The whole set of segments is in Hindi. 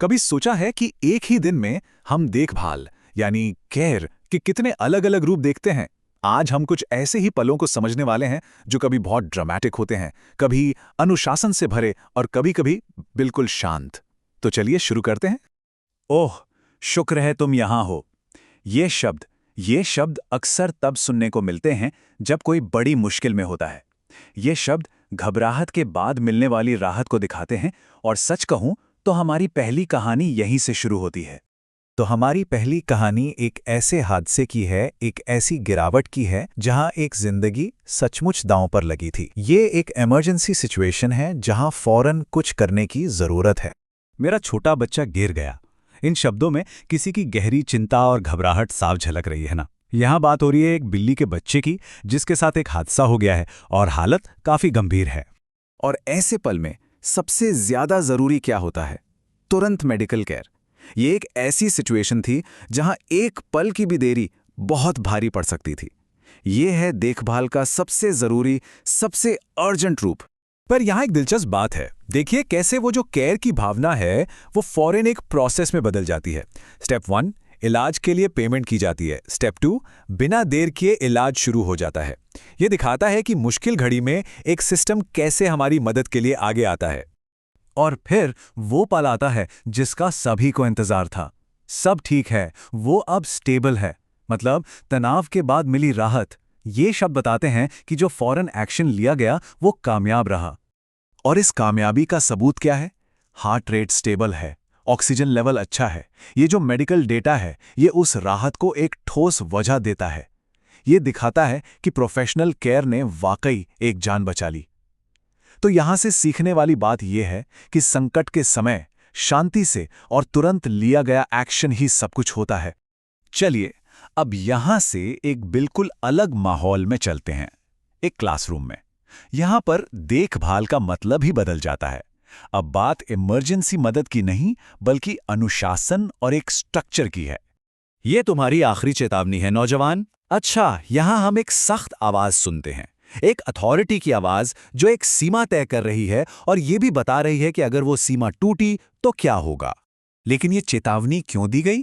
कभी सोचा है कि एक ही दिन में हम देखभाल यानी केयर के कितने अलग अलग रूप देखते हैं। आज हम कुछ ऐसे ही पलों को समझने वाले हैं जो कभी बहुत ड्रामेटिक होते हैं, कभी अनुशासन से भरे और कभी कभी बिल्कुल शांत। तो चलिए शुरू करते हैं। ओह, शुक्र है तुम यहाँ हो। ये शब्द ये शब्द अक्सर तब सुनने को मिलते हैं जब कोई बड़ी मुश्किल में होता है। ये शब्द घबराहट के बाद मिलने वाली राहत को दिखाते हैं, और सच कहूं तो हमारी पहली कहानी यहीं से शुरू होती है। तो हमारी पहली कहानी एक ऐसे हादसे की है, एक ऐसी गिरावट की है जहां एक जिंदगी सचमुच दांव पर लगी थी। ये एक इमरजेंसी सिचुएशन है जहां फौरन कुछ करने की जरूरत है। मेरा छोटा बच्चा गिर गया। इन शब्दों में किसी की गहरी चिंता और घबराहट साफ झलक रही है ना। यहाँ बात हो रही है एक बिल्ली के बच्चे की जिसके साथ एक हादसा हो गया है और हालत काफी गंभीर है। और ऐसे पल में सबसे ज्यादा जरूरी क्या होता है? तुरंत मेडिकल केयर। ये एक ऐसी सिचुएशन थी जहां एक पल की भी देरी बहुत भारी पड़ सकती थी। ये है देखभाल का सबसे जरूरी, सबसे अर्जेंट रूप। पर यहाँ एक दिलचस्प बात है। देखिए कैसे वो जो केयर की भावना है वो फौरन एक प्रोसेस में बदल जाती है। स्टेप 1, इलाज के लिए पेमेंट की जाती है। स्टेप 2, बिना देर किए इलाज शुरू हो जाता है। ये दिखाता है कि मुश्किल घड़ी में एक सिस्टम कैसे हमारी मदद के लिए आगे आता है। और फिर वो पल आता है जिसका सभी को इंतजार था। सब ठीक है, वो अब स्टेबल है, मतलब तनाव के बाद मिली राहत। ये शब्द बताते हैं कि जो फौरन एक्शन लिया गया वो कामयाब रहा। और इस कामयाबी का सबूत क्या है? हार्ट रेट स्टेबल है, ऑक्सीजन लेवल अच्छा है। ये जो मेडिकल डेटा है ये उस राहत को एक ठोस वजह देता है। ये दिखाता है कि प्रोफेशनल केयर ने वाकई एक जान बचा ली। तो यहां से सीखने वाली बात यह है कि संकट के समय शांति से और तुरंत लिया गया एक्शन ही सब कुछ होता है। चलिए अब यहां से एक बिल्कुल अलग माहौल में चलते हैं, एक क्लासरूम में। यहां पर देखभाल का मतलब ही बदल जाता है। अब बात इमरजेंसी मदद की नहीं बल्कि अनुशासन और एक स्ट्रक्चर की है। ये तुम्हारी आखिरी चेतावनी है नौजवान। अच्छा, यहां हम एक सख्त आवाज सुनते हैं, एक अथॉरिटी की आवाज जो एक सीमा तय कर रही है और ये भी बता रही है कि अगर वो सीमा टूटी तो क्या होगा। लेकिन ये चेतावनी क्यों दी गई?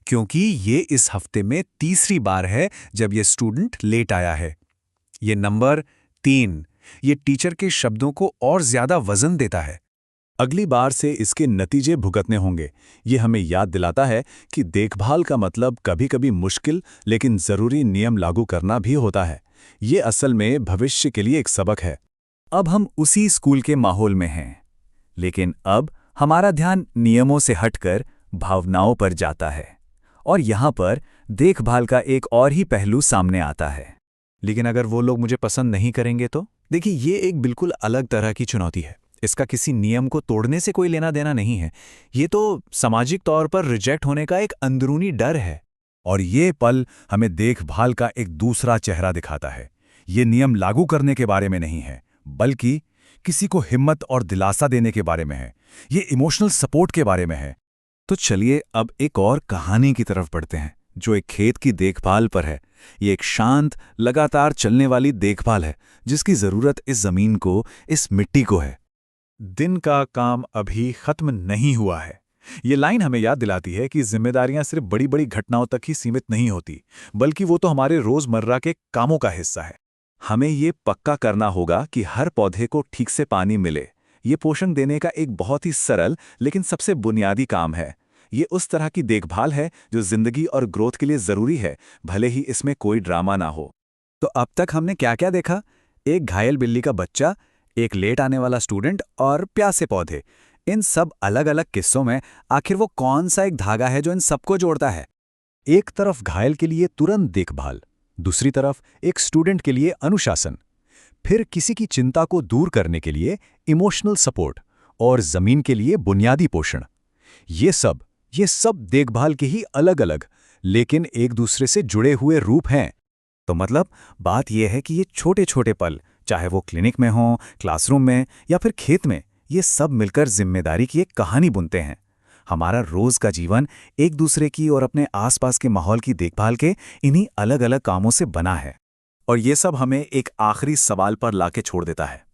क्योंकि ये इस हफ्ते में तीसरी बार है जब ये स्टूडेंट लेट आया है। ये नंबर 3, ये टीचर के शब्दों को और ज्यादा वजन देता है। अगली बार से इसके नतीजे भुगतने होंगे। ये हमें याद दिलाता है कि देखभाल का मतलब कभी-कभी मुश्किल लेकिन जरूरी नियम लागू करना भी होता है। ये असल में भविष्य के लिए एक सबक है। अब हम उसी स्कूल के माहौल में हैं, लेकिन अब हमारा ध्यान नियमों से हटकर भावनाओं पर जाता है। और यहाँ पर देखभाल का एक और ही पहलू सामने आता है। लेकिन अगर वो लोग मुझे पसंद नहीं करेंगे तो? देखिए, ये एक बिल्कुल अलग तरह की चुनौती है। इसका किसी नियम को तोड़ने से कोई लेना देना नहीं है। ये तो सामाजिक तौर पर रिजेक्ट होने का एक अंदरूनी डर है। और ये पल हमें देखभाल का एक दूसरा चेहरा दिखाता है। ये नियम लागू करने के बारे में नहीं है, बल्कि किसी को हिम्मत और दिलासा देने के बारे में है। ये इमोशनल सपोर्ट के बारे में है। तो चलिए अब एक और कहानी की तरफ बढ़ते हैं जो एक खेत की देखभाल पर है। ये एक शांत, लगातार चलने वाली देखभाल है जिसकी जरूरत इस जमीन को, इस मिट्टी को है। दिन का काम अभी खत्म नहीं हुआ है। ये लाइन हमें याद दिलाती है कि जिम्मेदारियां सिर्फ बड़ी बड़ी घटनाओं तक ही सीमित नहीं होती, बल्कि वो तो हमारे रोजमर्रा के कामों का हिस्सा है। हमें ये पक्का करना होगा कि हर पौधे को ठीक से पानी मिले। ये पोषण देने का एक बहुत ही सरल लेकिन सबसे बुनियादी काम है। ये उस तरह की देखभाल है जो जिंदगी और ग्रोथ के लिए जरूरी है, भले ही इसमें कोई ड्रामा ना हो। तो अब तक हमने क्या क्या देखा? एक घायल बिल्ली का बच्चा, एक लेट आने वाला स्टूडेंट और प्यासे पौधे। इन सब अलग अलग किस्सों में आखिर वो कौन सा एक धागा है जो इन सबको जोड़ता है? एक तरफ घायल के लिए तुरंत देखभाल, दूसरी तरफ एक स्टूडेंट के लिए अनुशासन, फिर किसी की चिंता को दूर करने के लिए इमोशनल सपोर्ट और जमीन के लिए बुनियादी पोषण। ये सब देखभाल के ही अलग अलग लेकिन एक दूसरे से जुड़े हुए रूप हैं। तो मतलब बात यह है कि ये छोटे छोटे पल, चाहे वो क्लिनिक में हो, क्लासरूम में या फिर खेत में, ये सब मिलकर जिम्मेदारी की एक कहानी बुनते हैं। हमारा रोज का जीवन एक दूसरे की और अपने आसपास के माहौल की देखभाल के इन्हीं अलग अलग कामों से बना है। और ये सब हमें एक आखिरी सवाल पर लाके छोड़ देता है।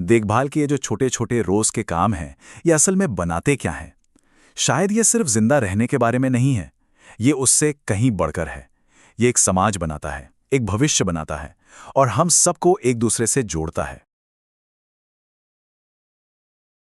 देखभाल के ये जो छोटे छोटे रोज के काम हैं, ये असल में बनाते क्या हैं? शायद ये सिर्फ जिंदा रहने के बारे में नहीं है, ये उससे कहीं बढ़कर है। ये एक समाज बनाता है, एक भविष्य बनाता है, और हम सबको एक दूसरे से जोड़ता है।